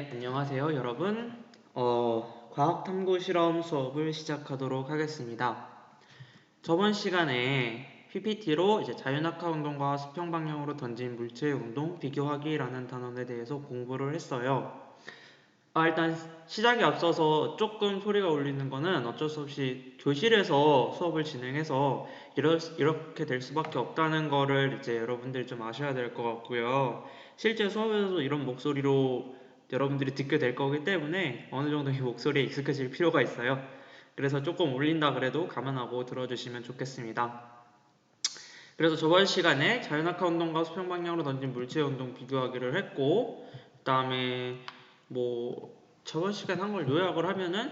안녕하세요, 여러분. 과학탐구 실험 수업을 시작하도록 하겠습니다. 저번 시간에 PPT로 자유낙하 운동과 수평 방향으로 던진 물체의 운동 비교하기라는 단원에 대해서 공부를 했어요. 일단 시작에 앞서서 조금 소리가 울리는 거는 어쩔 수 없이 교실에서 수업을 진행해서 이렇게 될 수밖에 없다는 거를 여러분들이 좀 아셔야 될 것 같고요. 실제 수업에서도 이런 목소리로 여러분들이 듣게 될 거기 때문에 어느 정도 이 목소리에 익숙해질 필요가 있어요. 그래서 조금 울린다 그래도 감안하고 들어주시면 좋겠습니다. 그래서 저번 시간에 자유낙하 운동과 수평 방향으로 던진 물체의 운동 비교하기를 했고, 그 다음에 저번 시간에 한 걸 요약을 하면은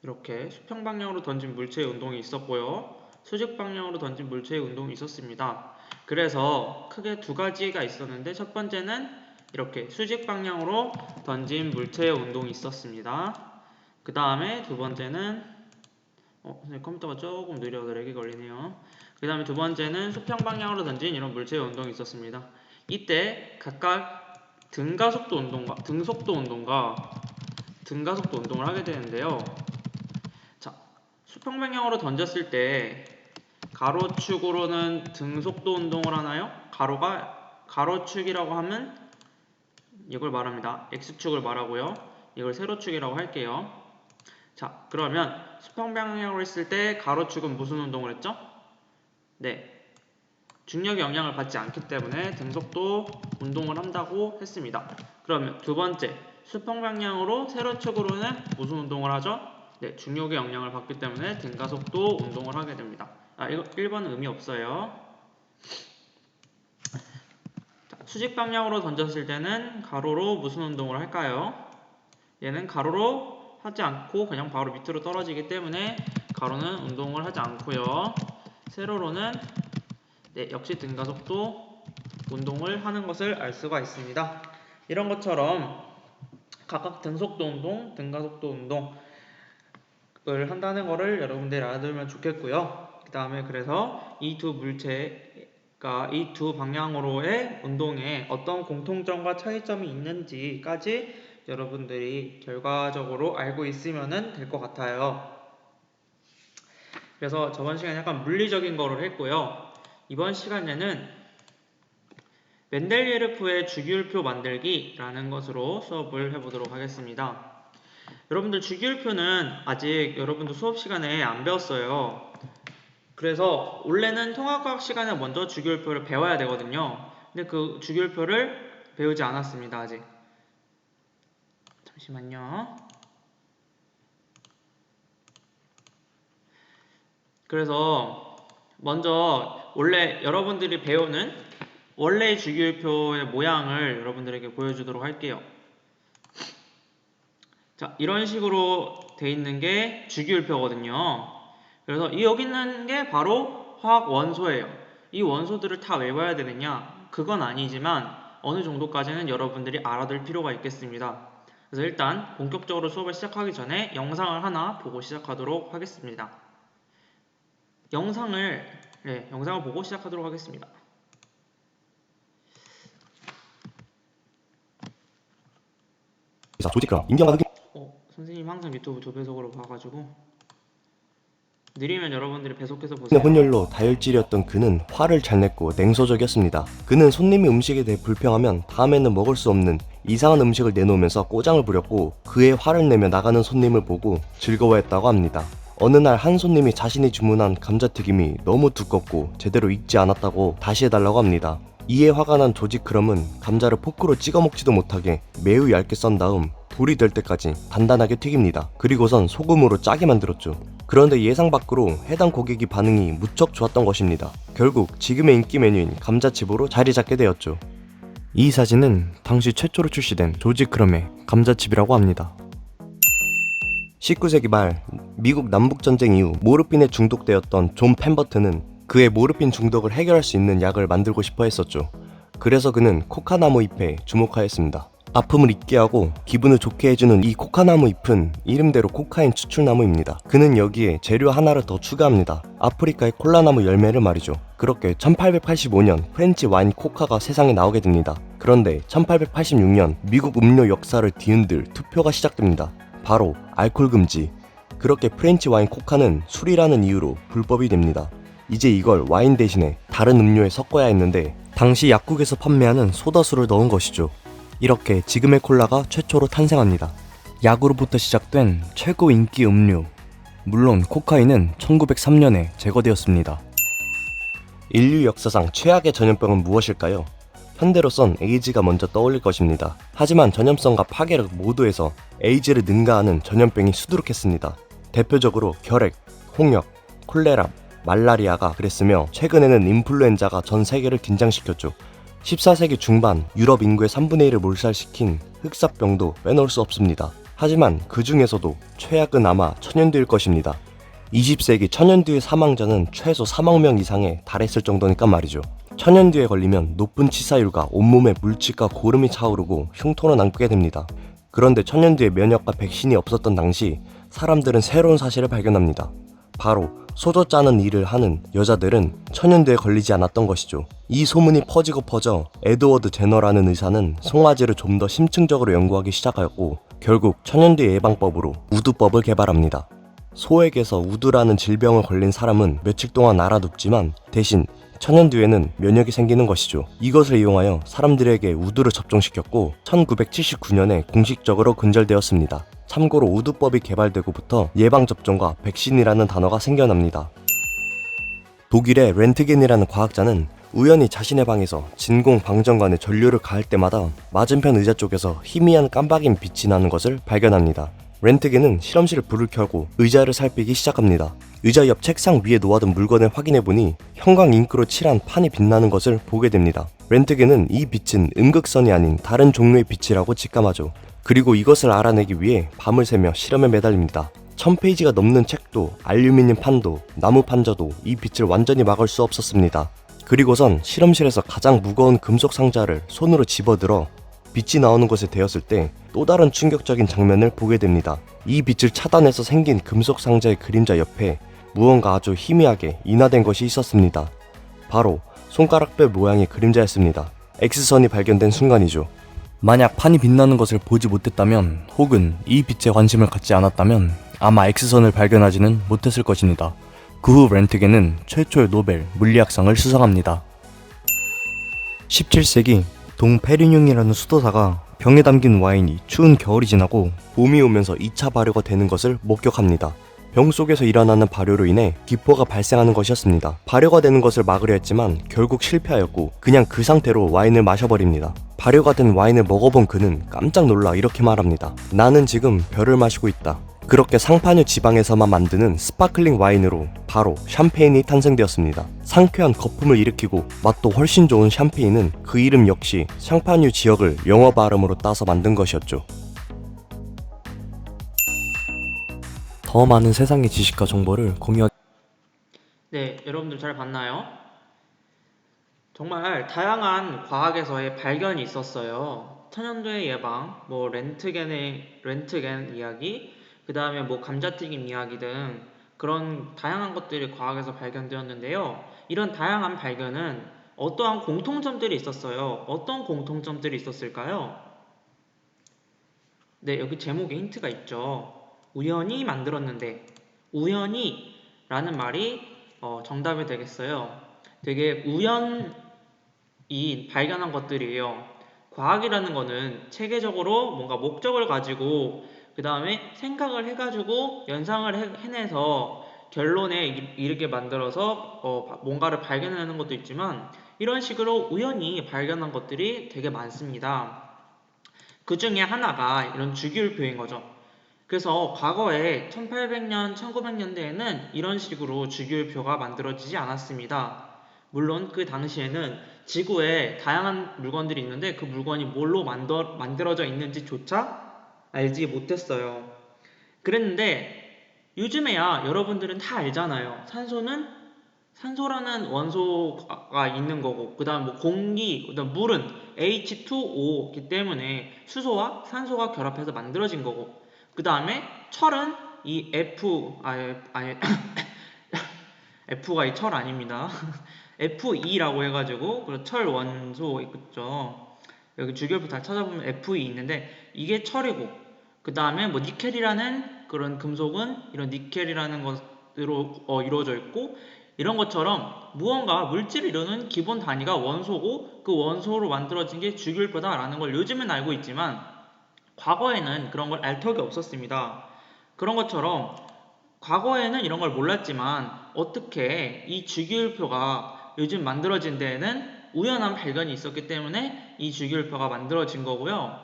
이렇게 수평 방향으로 던진 물체의 운동이 있었고요, 수직 방향으로 던진 물체의 운동이 있었습니다. 그래서 크게 두 가지가 있었는데, 첫 번째는 이렇게 수직 방향으로 던진 물체의 운동이 있었습니다. 그 다음에 두 번째는 선생님 컴퓨터가 조금 느려서 렉이 걸리네요. 그 다음에 두 번째는 수평 방향으로 던진 이런 물체의 운동이 있었습니다. 이때 각각 등가속도 운동과 등속도 운동을 하게 되는데요. 자, 수평 방향으로 던졌을 때 가로축으로는 등속도 운동을 하나요? 가로축이라고 하면 이걸 말합니다. X축을 말하고요. 이걸 세로축이라고 할게요. 자, 그러면 수평 방향으로 했을 때 가로축은 무슨 운동을 했죠? 네, 중력의 영향을 받지 않기 때문에 등속도 운동을 한다고 했습니다. 그러면 두 번째, 수평 방향으로 세로축으로는 무슨 운동을 하죠? 네, 중력의 영향을 받기 때문에 등가속도 운동을 하게 됩니다. 이거 1번은 의미 없어요. 자, 수직 방향으로 던졌을 때는 가로로 무슨 운동을 할까요? 얘는 가로로 하지 않고 그냥 바로 밑으로 떨어지기 때문에 가로는 운동을 하지 않고요. 세로로는 역시 등가속도 운동을 하는 것을 알 수가 있습니다. 이런 것처럼 각각 등속도 운동, 등가속도 운동을 한다는 것을 여러분들이 알아두면 좋겠고요. 그 다음에 그래서 이 두 물체가 이 두 방향으로의 운동에 어떤 공통점과 차이점이 있는지까지 여러분들이 결과적으로 알고 있으면 될 것 같아요. 그래서 저번 시간에 약간 물리적인 거를 했고요. 이번 시간에는 멘델리에르프의 주기율표 만들기라는 것으로 수업을 해보도록 하겠습니다. 여러분들 주기율표는 아직 여러분들 수업 시간에 안 배웠어요. 그래서 원래는 통합과학 시간에 먼저 주기율표를 배워야 되거든요. 근데 그 주기율표를 배우지 않았습니다, 아직. 잠시만요. 그래서 먼저 원래 여러분들이 배우는 원래의 주기율표의 모양을 여러분들에게 보여주도록 할게요. 자, 이런 식으로 돼 있는 게 주기율표거든요. 그래서 여기 있는 게 바로 화학 원소예요. 이 원소들을 다 외워야 되느냐? 그건 아니지만 어느 정도까지는 여러분들이 알아둘 필요가 있겠습니다. 그래서 일단 본격적으로 수업을 시작하기 전에 영상을 하나 보고 시작하도록 하겠습니다. 영상을 보고 시작하도록 하겠습니다. 조직그럼 인경과 흑인 선생님 항상 유튜브 2배속으로 봐가지고 느리면 여러분들이 배속해서 의 보세요. 혼혈로 다혈질이었던 그는 화를 잘 냈고 냉소적이었습니다. 그는 손님이 음식에 대해 불평하면 다음에는 먹을 수 없는 이상한 음식을 내놓으면서 꼬장을 부렸고, 그의 화를 내며 나가는 손님을 보고 즐거워했다고 합니다. 어느 날 한 손님이 자신이 주문한 감자튀김이 너무 두껍고 제대로 익지 않았다고 다시 해달라고 합니다. 이에 화가 난 조지 크럼은 감자를 포크로 찍어 먹지도 못하게 매우 얇게 썬 다음 불이 될 때까지 단단하게 튀깁니다. 그리고선 소금으로 짜게 만들었죠. 그런데 예상 밖으로 해당 고객이 반응이 무척 좋았던 것입니다. 결국 지금의 인기 메뉴인 감자칩으로 자리 잡게 되었죠. 이 사진은 당시 최초로 출시된 조지 크럼의 감자칩이라고 합니다. 19세기 말 미국 남북전쟁 이후 모르핀에 중독되었던 존 펜버튼은 그의 모르핀 중독을 해결할 수 있는 약을 만들고 싶어 했었죠. 그래서 그는 코카나무 잎에 주목하였습니다. 아픔을 잊게 하고 기분을 좋게 해주는 이 코카나무 잎은 이름대로 코카인 추출나무입니다. 그는 여기에 재료 하나를 더 추가합니다. 아프리카의 콜라나무 열매를 말이죠. 그렇게 1885년 프렌치 와인 코카가 세상에 나오게 됩니다. 그런데 1886년 미국 음료 역사를 뒤흔들 투표가 시작됩니다. 바로 알코올 금지. 그렇게 프렌치 와인 코카는 술이라는 이유로 불법이 됩니다. 이제 이걸 와인 대신에 다른 음료에 섞어야 했는데 당시 약국에서 판매하는 소다수를 넣은 것이죠. 이렇게 지금의 콜라가 최초로 탄생합니다. 약으로부터 시작된 최고 인기 음료. 물론 코카인은 1903년에 제거되었습니다. 인류 역사상 최악의 전염병은 무엇일까요? 현대로선 에이즈가 먼저 떠올릴 것입니다. 하지만 전염성과 파괴력 모두에서 에이즈를 능가하는 전염병이 수두룩했습니다. 대표적으로 결핵, 홍역, 콜레라, 말라리아가 그랬으며 최근에는 인플루엔자가 전 세계를 긴장시켰죠. 14세기 중반 유럽 인구의 3분의 1을 몰살시킨 흑사병도 빼놓을 수 없습니다. 하지만 그 중에서도 최악은 아마 천연두일 것입니다. 20세기 천연두의 사망자는 최소 4만 명 이상에 달했을 정도니까 말이죠. 천연두에 걸리면 높은 치사율과 온몸에 물집과 고름이 차오르고 흉터로 남게 됩니다. 그런데 천연두에 면역과 백신이 없었던 당시 사람들은 새로운 사실을 발견합니다. 바로 소주 짜는 일을 하는 여자들은 천연두에 걸리지 않았던 것이죠. 이 소문이 퍼지고 퍼져 에드워드 제너라는 의사는 송아지를 좀 더 심층적으로 연구하기 시작하였고 결국 천연두 예방법으로 우두법을 개발합니다. 소에게서 우두라는 질병을 걸린 사람은 며칠 동안 알아 눕지만 대신 천연두에는 면역이 생기는 것이죠. 이것을 이용하여 사람들에게 우두를 접종시켰고 1979년에 공식적으로 근절되었습니다. 참고로 우두법이 개발되고부터 예방접종과 백신이라는 단어가 생겨납니다. 독일의 렌트겐이라는 과학자는 우연히 자신의 방에서 진공 방전관에 전류를 가할 때마다 맞은편 의자 쪽에서 희미한 깜박인 빛이 나는 것을 발견합니다. 렌트겐은 실험실에 불을 켜고 의자를 살피기 시작합니다. 의자 옆 책상 위에 놓아둔 물건을 확인해보니 형광 잉크로 칠한 판이 빛나는 것을 보게 됩니다. 렌트겐은 이 빛은 음극선이 아닌 다른 종류의 빛이라고 직감하죠. 그리고 이것을 알아내기 위해 밤을 새며 실험에 매달립니다. 1000페이지가 넘는 책도 알루미늄 판도 나무 판자도 이 빛을 완전히 막을 수 없었습니다. 그리고선 실험실에서 가장 무거운 금속 상자를 손으로 집어들어 빛이 나오는 것에 대었을 때 또 다른 충격적인 장면을 보게 됩니다. 이 빛을 차단해서 생긴 금속 상자의 그림자 옆에 무언가 아주 희미하게 인화된 것이 있었습니다. 바로 손가락뼈 모양의 그림자였습니다. X선이 발견된 순간이죠. 만약 판이 빛나는 것을 보지 못했다면 혹은 이 빛에 관심을 갖지 않았다면 아마 X선을 발견하지는 못했을 것입니다. 그 후 렌트겐은 최초의 노벨 물리학상을 수상합니다. 17세기 동페리뇽이라는 수도사가 병에 담긴 와인이 추운 겨울이 지나고 봄이 오면서 2차 발효가 되는 것을 목격합니다. 병 속에서 일어나는 발효로 인해 기포가 발생하는 것이었습니다. 발효가 되는 것을 막으려 했지만 결국 실패하였고 그냥 그 상태로 와인을 마셔버립니다. 발효가 된 와인을 먹어본 그는 깜짝 놀라 이렇게 말합니다. 나는 지금 별을 마시고 있다. 그렇게 상파뉴 지방에서만 만드는 스파클링 와인으로 바로 샴페인이 탄생되었습니다. 상쾌한 거품을 일으키고 맛도 훨씬 좋은 샴페인은 그 이름 역시 상파뉴 지역을 영어 발음으로 따서 만든 것이었죠. 더 많은 세상의 지식과 정보를 공유하기. 네, 여러분들 잘 봤나요? 정말 다양한 과학에서의 발견이 있었어요. 천연두의 예방, 렌트겐 이야기, 그 다음에 감자튀김 이야기 등 그런 다양한 것들이 과학에서 발견되었는데요. 이런 다양한 발견은 어떠한 공통점들이 있었어요. 어떤 공통점들이 있었을까요? 네, 여기 제목에 힌트가 있죠. 우연히 만들었는데, 우연히 라는 말이 정답이 되겠어요. 되게 우연히 발견한 것들이에요. 과학이라는 거는 체계적으로 뭔가 목적을 가지고 그 다음에 생각을 해가지고 연상을 해내서 결론에 이르게 만들어서 뭔가를 발견하는 것도 있지만 이런 식으로 우연히 발견한 것들이 되게 많습니다. 그 중에 하나가 이런 주기율표인 거죠. 그래서 과거에 1800년, 1900년대에는 이런 식으로 주기율표가 만들어지지 않았습니다. 물론 그 당시에는 지구에 다양한 물건들이 있는데 그 물건이 뭘로 만들어져 있는지조차 알지 못했어요. 그랬는데 요즘에야 여러분들은 다 알잖아요. 산소는 산소라는 원소가 있는 거고, 그 다음 뭐 공기, 그 다음 물은 H2O이기 때문에 수소와 산소가 결합해서 만들어진 거고, 그 다음에 철은 이 F가 이 철 아닙니다. Fe라고 해가지고, 그 철 원소 있죠. 여기 주기율표 다 찾아보면 Fe 있는데, 이게 철이고, 그 다음에 뭐 니켈이라는 그런 금속은 이런 니켈이라는 것으로 이루어져 있고, 이런 것처럼 무언가 물질을 이루는 기본 단위가 원소고, 그 원소로 만들어진 게 주기율표다라는 걸 요즘은 알고 있지만, 과거에는 그런 걸 알 턱이 없었습니다. 그런 것처럼 과거에는 이런 걸 몰랐지만 어떻게 이 주기율표가 요즘 만들어진 데에는 우연한 발견이 있었기 때문에 이 주기율표가 만들어진 거고요.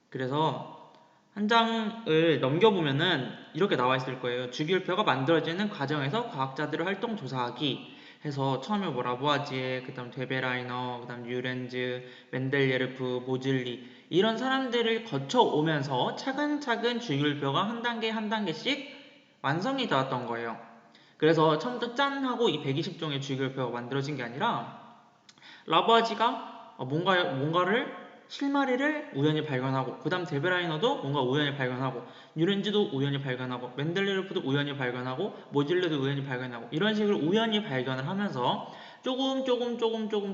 그래서 한 장을 넘겨보면은 이렇게 나와 있을 거예요. 주기율표가 만들어지는 과정에서 과학자들의 활동 조사하기 해서 처음에 뭐 라부아지에, 그 다음 데베라이너, 그 다음 류렌즈, 멘델예르프, 모즐리 이런 사람들을 거쳐오면서 차근차근 주기율표가 한 단계 한 단계씩 완성이 되었던 거예요. 그래서 처음부터 짠 하고 이 120종의 주기율표가 만들어진 게 아니라 라부아지가 뭔가를 실마리를 우연히 발견하고, 그 다음 데베라이너도 뭔가 우연히 발견하고, 뉴렌즈도 우연히 발견하고, 멘델레르프도 우연히 발견하고, 모질레도 우연히 발견하고, 이런 식으로 우연히 발견을 하면서 조금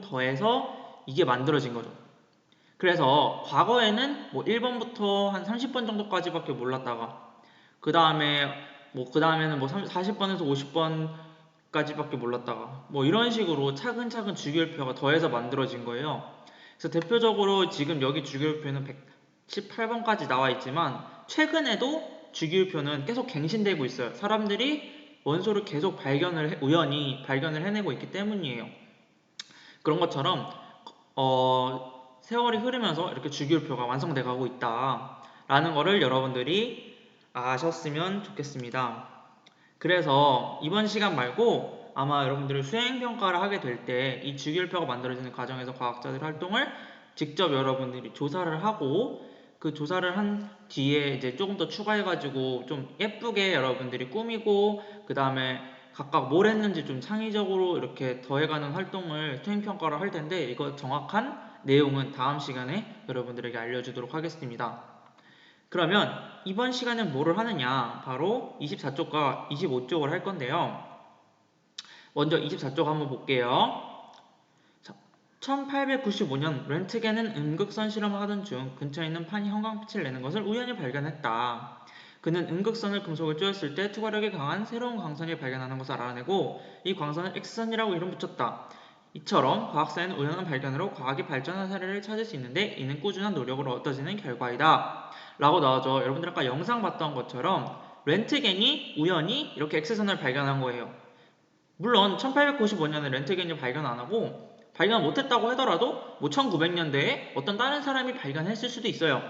더해서 이게 만들어진 거죠. 그래서 과거에는 뭐 1번부터 한 30번 정도까지밖에 몰랐다가, 그 다음에는 뭐 40번에서 50번까지밖에 몰랐다가, 뭐 이런 식으로 차근차근 주기율표가 더해서 만들어진 거예요. 그래서 대표적으로 지금 여기 주기율표는 118번까지 나와 있지만, 최근에도 주기율표는 계속 갱신되고 있어요. 사람들이 원소를 계속 우연히 발견을 해내고 있기 때문이에요. 그런 것처럼 세월이 흐르면서 이렇게 주기율표가 완성돼 가고 있다라는 거를 여러분들이 아셨으면 좋겠습니다. 그래서 이번 시간 말고 아마 여러분들이 수행평가를 하게 될 때 이 주기율표가 만들어지는 과정에서 과학자들 활동을 직접 여러분들이 조사를 하고, 그 조사를 한 뒤에 이제 조금 더 추가해가지고 좀 예쁘게 여러분들이 꾸미고, 그 다음에 각각 뭘 했는지 좀 창의적으로 이렇게 더해가는 활동을 수행평가를 할 텐데, 이거 정확한 내용은 다음 시간에 여러분들에게 알려주도록 하겠습니다. 그러면 이번 시간은 뭐를 하느냐, 바로 24쪽과 25쪽을 할 건데요. 먼저 24쪽 한번 볼게요. 1895년 렌트겐은 음극선 실험을 하던 중 근처에 있는 판이 형광빛을 내는 것을 우연히 발견했다. 그는 음극선을 금속을 쪼였을 때 투과력이 강한 새로운 광선을 발견하는 것을 알아내고 이 광선을 X선이라고 이름 붙였다. 이처럼 과학사에는 우연한 발견으로 과학이 발전한 사례를 찾을 수 있는데 이는 꾸준한 노력으로 얻어지는 결과이다. 라고 나오죠. 여러분들 아까 영상 봤던 것처럼 렌트겐이 우연히 이렇게 X선을 발견한 거예요. 물론 1895년에 렌트겐이 발견 안 하고 발견 못했다고 하더라도 뭐 1900년대에 어떤 다른 사람이 발견했을 수도 있어요.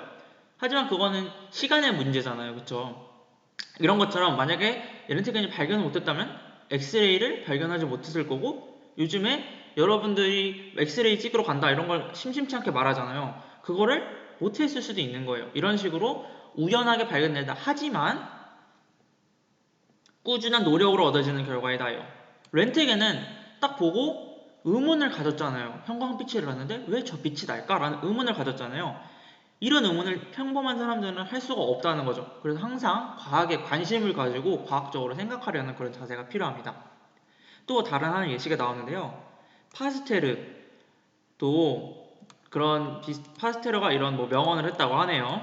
하지만 그거는 시간의 문제잖아요. 그쵸? 이런 것처럼 만약에 렌트겐이 발견을 못했다면 엑스레이를 발견하지 못했을 거고, 요즘에 여러분들이 엑스레이 찍으러 간다 이런 걸 심심치 않게 말하잖아요. 그거를 못했을 수도 있는 거예요. 이런 식으로 우연하게 발견된다. 하지만 꾸준한 노력으로 얻어지는 결과이다요. 렌트겐은 딱 보고 의문을 가졌잖아요. 형광빛이 났는데 왜 저 빛이 날까라는 의문을 가졌잖아요. 이런 의문을 평범한 사람들은 할 수가 없다는 거죠. 그래서 항상 과학에 관심을 가지고 과학적으로 생각하려는 그런 자세가 필요합니다. 또 다른 하나의 예시가 나오는데요. 파스테르도 파스테르가 이런 뭐 명언을 했다고 하네요.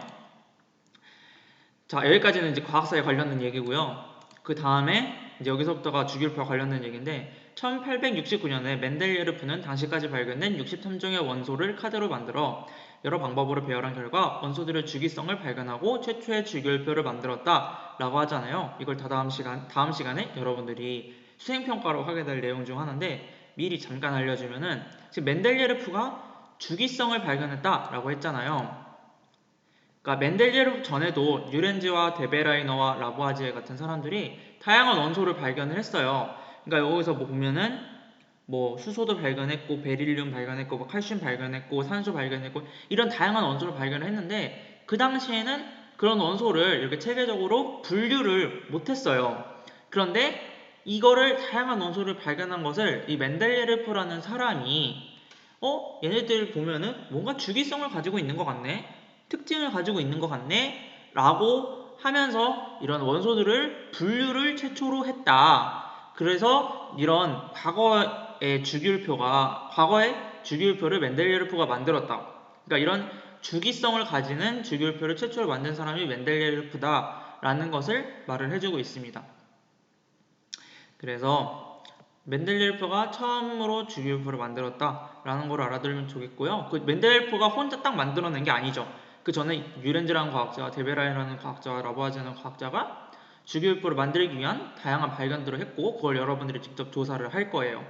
자, 여기까지는 이제 과학사에 관련된 얘기고요. 그 다음에 이제 여기서부터가 주기율표와 관련된 얘기인데, 1869년에 멘델예르프는 당시까지 발견된 63종의 원소를 카드로 만들어 여러 방법으로 배열한 결과 원소들의 주기성을 발견하고 최초의 주기율표를 만들었다 라고 하잖아요. 이걸 다음 시간에 여러분들이 수행평가로 하게 될 내용 중 하나인데, 미리 잠깐 알려주면은 지금 멘델예르프가 주기성을 발견했다 라고 했잖아요. 그러니까 멘델예르프 전에도 뉴렌즈와 데베라이너와 라부아지에 같은 사람들이 다양한 원소를 발견을 했어요. 그러니까 여기서 뭐 보면은 뭐 수소도 발견했고, 베릴륨 발견했고, 뭐 칼슘 발견했고, 산소 발견했고, 이런 다양한 원소를 발견을 했는데, 그 당시에는 그런 원소를 이렇게 체계적으로 분류를 못했어요. 그런데 이거를 다양한 원소를 발견한 것을 이 멘델레르프라는 사람이 얘네들 보면은 뭔가 주기성을 가지고 있는 것 같네? 특징을 가지고 있는 것 같네? 라고 하면서 이런 원소들을 분류를 최초로 했다. 그래서 이런 과거의 주기율표를 멘델레르프가 만들었다. 그러니까 이런 주기성을 가지는 주기율표를 최초로 만든 사람이 멘델레르프다라는 것을 말을 해주고 있습니다. 그래서 멘델레예프가 처음으로 주기율표를 만들었다라는 걸 알아두면 좋겠고요. 그 멘델레예프가 혼자 딱 만들어낸 게 아니죠. 그 전에 유렌즈라는 과학자와 데베라이라는 과학자와 라보아제라는 과학자가 주기율표를 만들기 위한 다양한 발견들을 했고 그걸 여러분들이 직접 조사를 할 거예요.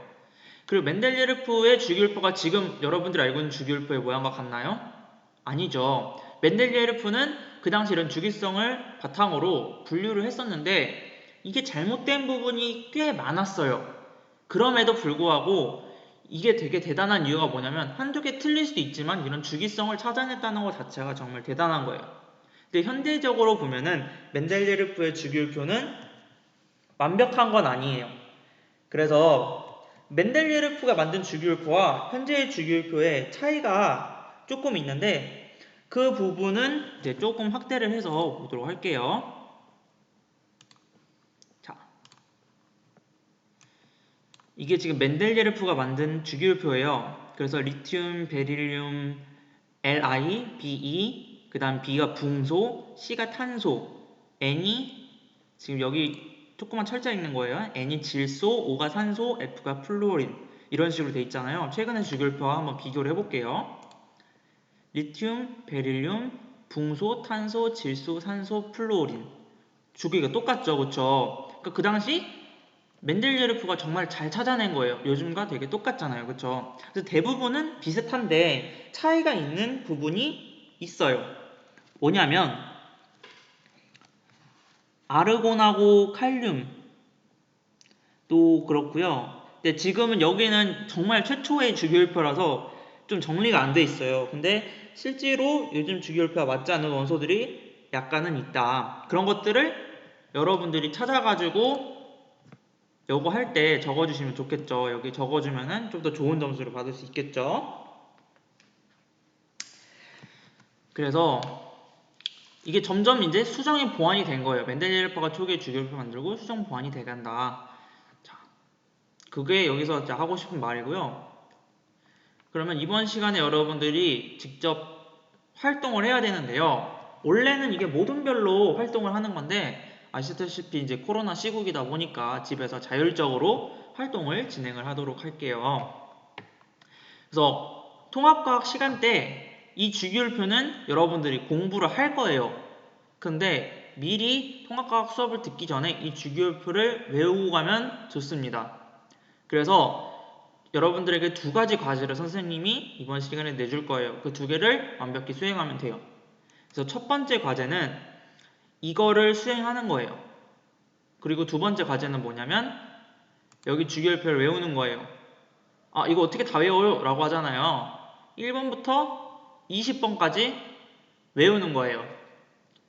그리고 멘델레예프의 주기율표가 지금 여러분들이 알고 있는 주기율표의 모양과 같나요? 아니죠. 멘델레예프는 그 당시 이런 주기성을 바탕으로 분류를 했었는데 이게 잘못된 부분이 꽤 많았어요. 그럼에도 불구하고 이게 되게 대단한 이유가 뭐냐면 한두 개 틀릴 수도 있지만 이런 주기성을 찾아냈다는 것 자체가 정말 대단한 거예요. 근데 현대적으로 보면은 멘델레예프의 주기율표는 완벽한 건 아니에요. 그래서 멘델레예프가 만든 주기율표와 현재의 주기율표의 차이가 조금 있는데 그 부분은 이제 조금 확대를 해서 보도록 할게요. 자, 이게 지금 멘델레예프가 만든 주기율표예요. 그래서 리튬, 베릴륨, Li, Be, 그 다음 B가 붕소, C가 탄소, N이 지금 여기 조그만 철자 있는 거예요. N이 질소, O가 산소, F가 플루오린 이런 식으로 돼 있잖아요. 최근의 주기율표와 한번 비교를 해볼게요. 리튬, 베릴륨, 붕소, 탄소, 질소, 산소, 플루오린 주기가 똑같죠, 그쵸? 그러니까 그 당시 멘델레예프가 정말 잘 찾아낸 거예요. 요즘과 되게 똑같잖아요, 그쵸? 그래서 대부분은 비슷한데 차이가 있는 부분이 있어요. 뭐냐면 아르곤하고 칼륨도 그렇고요. 근데 지금은 여기는 정말 최초의 주기율표라서 좀 정리가 안 돼 있어요. 근데 실제로 요즘 주기율표와 맞지 않는 원소들이 약간은 있다. 그런 것들을 여러분들이 찾아가지고 요거 할 때 적어주시면 좋겠죠. 여기 적어주면은 좀 더 좋은 점수를 받을 수 있겠죠. 그래서 이게 점점 이제 수정이 보완이 된 거예요. 멘델레예프가 초기에 주기율표 만들고 수정 보완이 돼간다. 자, 그게 여기서 하고 싶은 말이고요. 그러면 이번 시간에 여러분들이 직접 활동을 해야 되는데요. 원래는 이게 모든 별로 활동을 하는 건데 아시다시피 이제 코로나 시국이다 보니까 집에서 자율적으로 활동을 진행을 하도록 할게요. 그래서 통합과학 시간 때 이 주기율표는 여러분들이 공부를 할 거예요. 근데 미리 통합과학 수업을 듣기 전에 이 주기율표를 외우고 가면 좋습니다. 그래서 여러분들에게 두 가지 과제를 선생님이 이번 시간에 내줄 거예요. 그 두 개를 완벽히 수행하면 돼요. 그래서 첫 번째 과제는 이거를 수행하는 거예요. 그리고 두 번째 과제는 뭐냐면 여기 주기율표를 외우는 거예요. 아, 이거 어떻게 다 외워요? 라고 하잖아요. 1번부터 20번까지 외우는 거예요.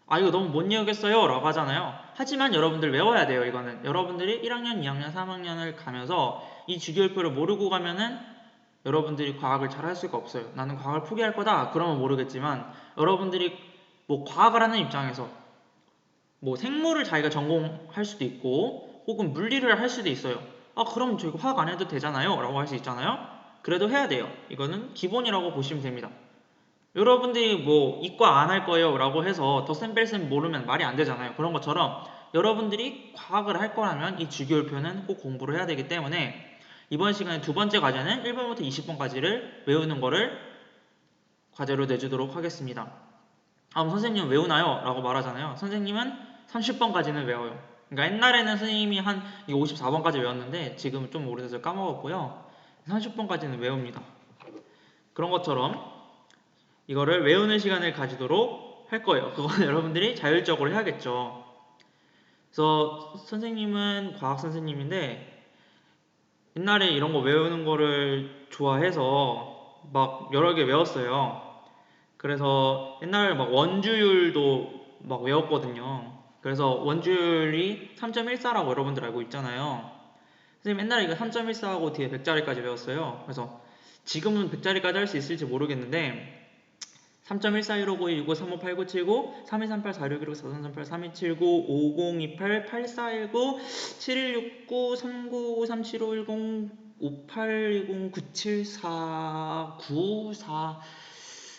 아, 이거 너무 못 외우겠어요? 라고 하잖아요. 하지만 여러분들 외워야 돼요, 이거는. 여러분들이 1학년, 2학년, 3학년을 가면서 이 주기율표를 모르고 가면은 여러분들이 과학을 잘 할 수가 없어요. 나는 과학을 포기할 거다. 그러면 모르겠지만 여러분들이 뭐 과학을 하는 입장에서 뭐 생물을 자기가 전공할 수도 있고 혹은 물리를 할 수도 있어요. 아, 그럼 저 이거 화학 안 해도 되잖아요 라고 할 수 있잖아요. 그래도 해야 돼요. 이거는 기본이라고 보시면 됩니다. 여러분들이 뭐 이과 안 할 거예요 라고 해서 덧셈 뺄셈 모르면 말이 안 되잖아요. 그런 것처럼 여러분들이 과학을 할 거라면 이 주기율표는 꼭 공부를 해야 되기 때문에 이번 시간에 두 번째 과제는 1번부터 20번까지를 외우는 거를 과제로 내주도록 하겠습니다. 아, 그럼 선생님 외우나요? 라고 말하잖아요. 선생님은 30번까지는 외워요. 그러니까 옛날에는 선생님이 한 54번까지 외웠는데 지금은 좀 오래돼서 까먹었고요. 30번까지는 외웁니다. 그런 것처럼 이거를 외우는 시간을 가지도록 할 거예요. 그건 여러분들이 자율적으로 해야겠죠. 그래서 선생님은 과학 선생님인데 옛날에 이런 거 외우는 거를 좋아해서 막 여러 개 외웠어요. 그래서 옛날에 막 원주율도 막 외웠거든요. 그래서 원주율이 3.14라고 여러분들 알고 있잖아요. 선생님 옛날에 이거 3.14하고 뒤에 100자리까지 배웠어요. 그래서 지금은 100자리까지 할 수 있을지 모르겠는데 3.14159265358979 3238461543383279 5028 8419 7169 39 3710 5820 974994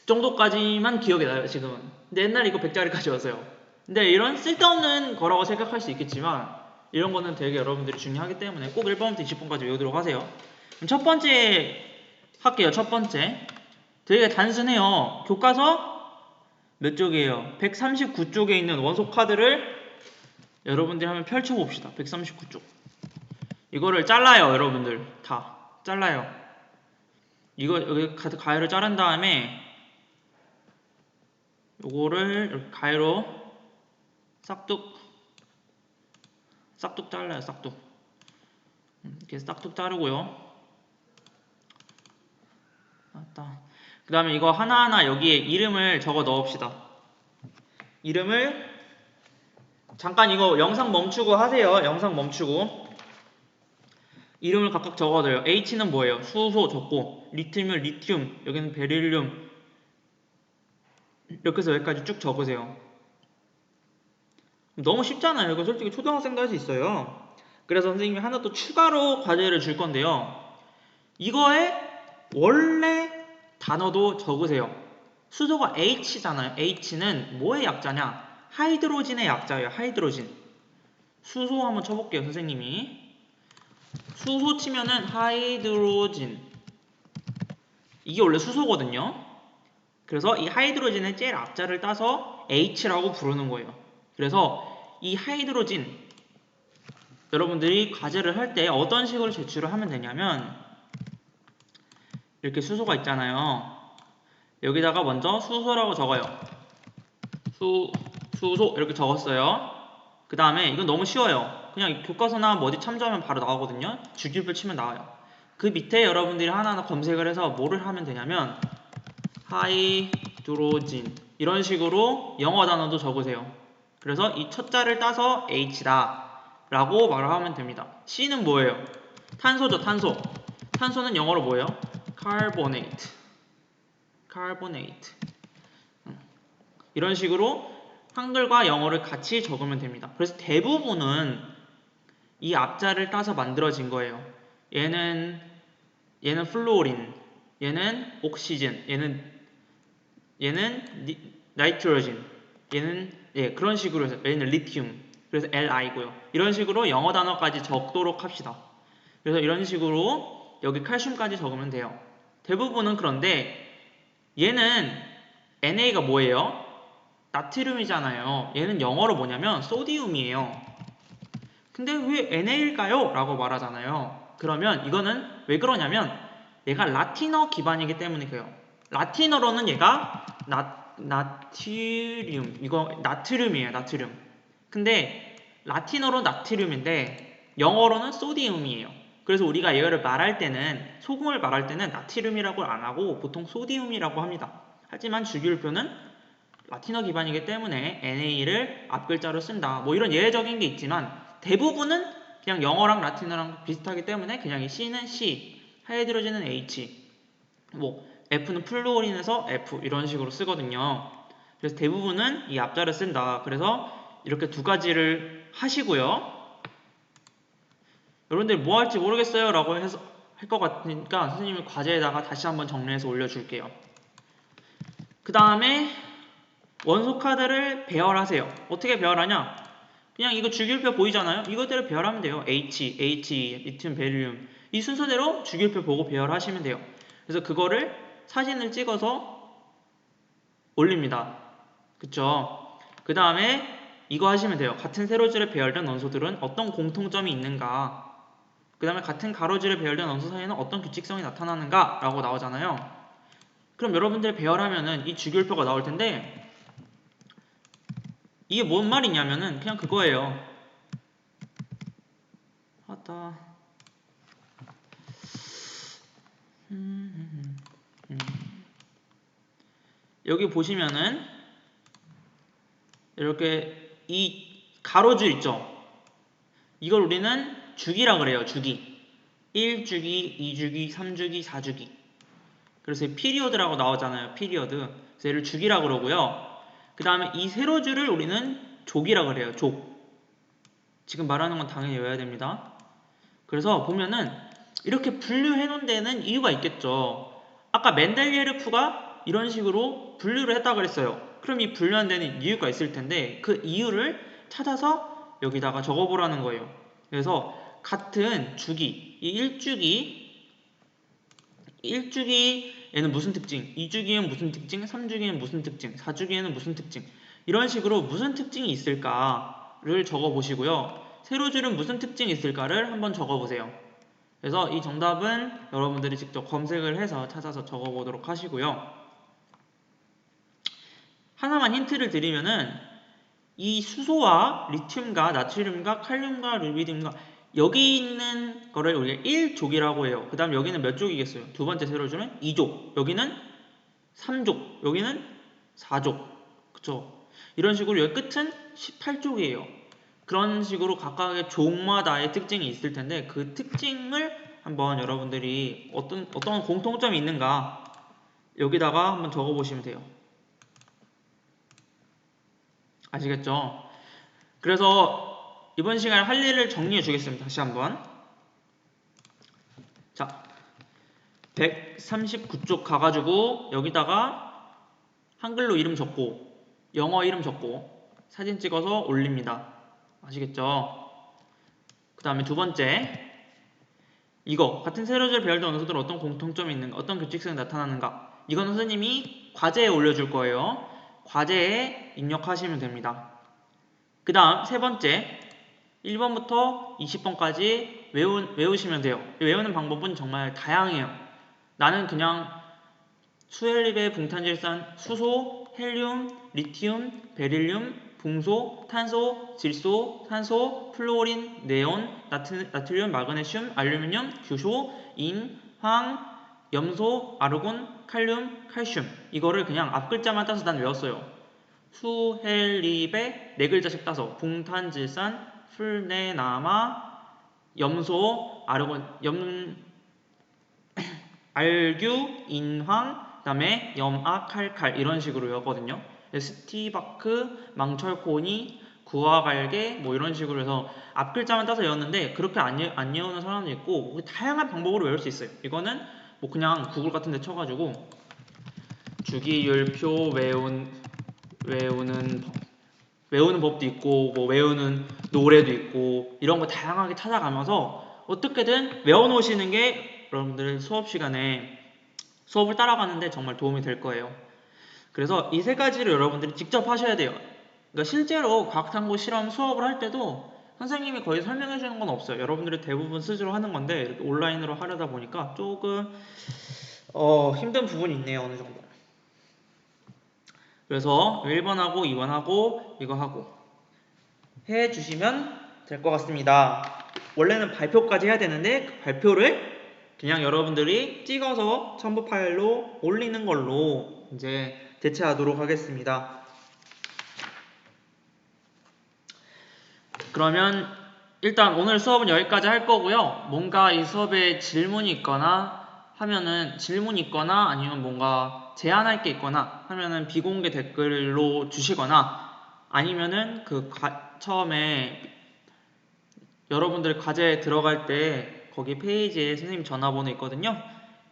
정도까지만 기억이 나요 지금은. 근데 옛날에 이거 100자리까지 왔어요. 근데 이런 쓸데없는 거라고 생각할 수 있겠지만 이런 거는 되게 여러분들이 중요하기 때문에 꼭 1번부터 20번까지 외우도록 하세요. 그럼 첫 번째 할게요. 첫 번째 되게 단순해요. 교과서 몇 쪽이에요? 139쪽에 있는 원소 카드를 여러분들이 한번 펼쳐봅시다. 139쪽. 이거를 잘라요. 여러분들 다 잘라요. 이거 여기 카드 가위로 자른 다음에 요거를 이렇게 가위로 싹둑 잘라요. 싹둑. 이렇게 싹둑 자르고요. 그 다음에 이거 하나하나 여기에 이름을 적어 넣읍시다. 이름을 잠깐 이거 영상 멈추고 하세요. 영상 멈추고 이름을 각각 적어둬요. H는 뭐예요? 수소 적고 리튬은 리튬, 여기는 베릴륨 이렇게 해서 여기까지 쭉 적으세요. 너무 쉽잖아요. 이거 솔직히 초등학생도 할 수 있어요. 그래서 선생님이 하나 또 추가로 과제를 줄 건데요. 이거에 원래 단어도 적으세요. 수소가 H잖아요. H는 뭐의 약자냐? 하이드로진의 약자예요. 하이드로진. 수소 한번 쳐볼게요. 선생님이. 수소 치면은 하이드로진. 이게 원래 수소거든요. 그래서 이 하이드로진의 제일 앞자를 따서 H라고 부르는 거예요. 그래서 이 하이드로진 여러분들이 과제를 할 때 어떤 식으로 제출을 하면 되냐면 이렇게 수소가 있잖아요. 여기다가 먼저 수소라고 적어요. 수소 이렇게 적었어요. 그 다음에 이건 너무 쉬워요. 그냥 교과서나 뭐 어디 참조하면 바로 나오거든요. 주기율표 치면 나와요. 그 밑에 여러분들이 하나하나 검색을 해서 뭐를 하면 되냐면 하이드로진 이런 식으로 영어 단어도 적으세요. 그래서 이 첫 자를 따서 H다 라고 말을 하면 됩니다. C는 뭐예요? 탄소죠. 탄소. 탄소는 영어로 뭐예요? Carbonate. 이런 식으로 한글과 영어를 같이 적으면 됩니다. 그래서 대부분은 이 앞자를 따서 만들어진 거예요. 얘는 플루오린, 얘는 옥시즌, 얘는 나이트로진, 얘는 그런 식으로 해서 얘는 리튬, 그래서 Li고요. 이런 식으로 영어 단어까지 적도록 합시다. 그래서 이런 식으로 여기 칼슘까지 적으면 돼요. 대부분은 그런데 얘는 NA가 뭐예요? 나트륨이잖아요. 얘는 영어로 뭐냐면 소디움이에요. 근데 왜 NA일까요? 라고 말하잖아요. 그러면 이거는 왜 그러냐면 얘가 라틴어 기반이기 때문에 그래요. 라틴어로는 얘가 나트륨, 이거 나트륨이에요. 나트륨. 근데 라틴어로 나트륨인데 영어로는 소디움이에요. 그래서 우리가 이거를 말할 때는 소금을 말할 때는 나트륨이라고 안 하고 보통 소디움이라고 합니다. 하지만 주기율표는 라틴어 기반이기 때문에 NA를 앞글자로 쓴다. 뭐 이런 예외적인 게 있지만 대부분은 그냥 영어랑 라틴어랑 비슷하기 때문에 그냥 이 C는 C, 하이드로진은 H, 뭐 F는 플루오린에서 F 이런 식으로 쓰거든요. 그래서 대부분은 이 앞자를 쓴다. 그래서 이렇게 두 가지를 하시고요. 여러분들 뭐 할지 모르겠어요 라고 해서 할 것 같으니까 선생님이 과제에다가 다시 한번 정리해서 올려줄게요. 그 다음에 원소 카드를 배열하세요. 어떻게 배열하냐? 그냥 이거 주기율표 보이잖아요? 이거대로 배열하면 돼요. H, 리튬, 베릴륨 이 순서대로 주기율표 보고 배열하시면 돼요. 그래서 그거를 사진을 찍어서 올립니다. 그쵸? 그 다음에 이거 하시면 돼요. 같은 세로줄에 배열된 원소들은 어떤 공통점이 있는가? 그 다음에 같은 가로줄에 배열된 원소 사이에는 어떤 규칙성이 나타나는가? 라고 나오잖아요. 그럼 여러분들 배열하면은 이 주기율표가 나올 텐데 이게 뭔 말이냐면은 그냥 그거예요. 여기 보시면은 이렇게 이 가로줄 있죠? 이걸 우리는 주기라 그래요. 주기. 1주기, 2주기, 3주기, 4주기. 그래서 피리어드라고 나오잖아요. 피리어드. 그래서 얘를 주기라고 그러고요. 그 다음에 이 세로줄을 우리는 족이라고 그래요. 족. 지금 말하는 건 당연히 외워야 됩니다. 그래서 보면은 이렇게 분류해 놓은 데는 이유가 있겠죠. 아까 멘델리에르프가 이런 식으로 분류를 했다고 그랬어요. 그럼 이 분류한 데는 이유가 있을 텐데 그 이유를 찾아서 여기다가 적어보라는 거예요. 그래서 같은 주기, 이 1주기에는 무슨 특징, 2주기에는 무슨 특징, 3주기에는 무슨 특징, 4주기에는 무슨 특징, 이런 식으로 무슨 특징이 있을까를 적어보시고요. 세로줄은 무슨 특징이 있을까를 한번 적어보세요. 그래서 이 정답은 여러분들이 직접 검색을 해서 찾아서 적어보도록 하시고요. 하나만 힌트를 드리면은 이 수소와 리튬과 나트륨과 칼륨과 루비딘과 여기 있는 거를 우리가 1족이라고 해요. 그 다음 여기는 몇 족이겠어요? 두 번째 세로줄은 2족, 여기는 3족, 여기는 4족. 그쵸? 이런 식으로 여기 끝은 18족이에요. 그런 식으로 각각의 족마다의 특징이 있을 텐데 그 특징을 한번 여러분들이 어떤 공통점이 있는가 여기다가 한번 적어보시면 돼요. 아시겠죠? 그래서 이번 시간에 할 일을 정리해 주겠습니다. 다시 한번. 자, 139쪽 가가지고 여기다가 한글로 이름 적고 영어 이름 적고 사진 찍어서 올립니다. 아시겠죠? 그 다음에 두 번째, 이거 같은 세로줄 배열된 원소들은 어떤 공통점이 있는가, 어떤 규칙성이 나타나는가, 이건 선생님이 과제에 올려줄 거예요. 과제에 입력하시면 됩니다. 그 다음 세 번째, 1번부터 20번까지 외우시면 돼요. 외우는 방법은 정말 다양해요. 나는 그냥 수헬립의 붕탄질산, 수소, 헬륨, 리튬, 베릴륨, 붕소, 탄소, 질소, 산소, 플루오린, 네온, 나트륨, 마그네슘, 알루미늄, 규소, 인, 황, 염소, 아르곤, 칼륨, 칼슘, 이거를 그냥 앞글자만 따서 난 외웠어요. 수헬립에 네 글자씩 따서 붕탄질산, 풀네나마, 염소, 아르곤, 알규, 인황, 그 다음에 염악, 칼칼 이런 식으로 외웠거든요. 스티바크, 망철코니, 구화갈게 뭐 이런 식으로 해서 앞글자만 따서 외웠는데 그렇게 안 외우는 사람도 있고 다양한 방법으로 외울 수 있어요. 이거는 뭐 그냥 구글 같은 데 쳐가지고 주기율표 외우는 법도 있고 뭐 외우는 노래도 있고 이런 거 다양하게 찾아가면서 어떻게든 외워놓으시는 게 여러분들 수업 시간에 수업을 따라가는데 정말 도움이 될 거예요. 그래서 이 세 가지를 여러분들이 직접 하셔야 돼요. 그러니까 실제로 과학탐구 실험 수업을 할 때도 선생님이 거의 설명해 주는 건 없어요. 여러분들이 대부분 스스로 하는 건데 이렇게 온라인으로 하려다 보니까 조금 힘든 부분이 있네요. 어느 정도. 그래서 1번하고 2번하고 이거 하고 해 주시면 될 것 같습니다. 원래는 발표까지 해야 되는데 그 발표를 그냥 여러분들이 찍어서 첨부 파일로 올리는 걸로 이제 대체하도록 하겠습니다. 그러면 일단 오늘 수업은 여기까지 할 거고요. 뭔가 이 수업에 질문이 있거나 하면은 아니면 뭔가 제안할 게 있거나 하면은 비공개 댓글로 주시거나 아니면은 처음에 여러분들 과제에 들어갈 때 거기 페이지에 선생님 전화번호 있거든요.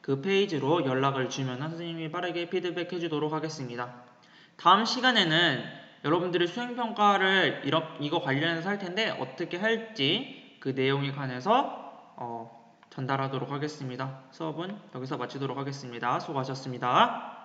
그 페이지로 연락을 주면 선생님이 빠르게 피드백 해주도록 하겠습니다. 다음 시간에는 여러분들이 수행평가를 이거 관련해서 할 텐데 어떻게 할지 그 내용에 관해서 전달하도록 하겠습니다. 수업은 여기서 마치도록 하겠습니다. 수고하셨습니다.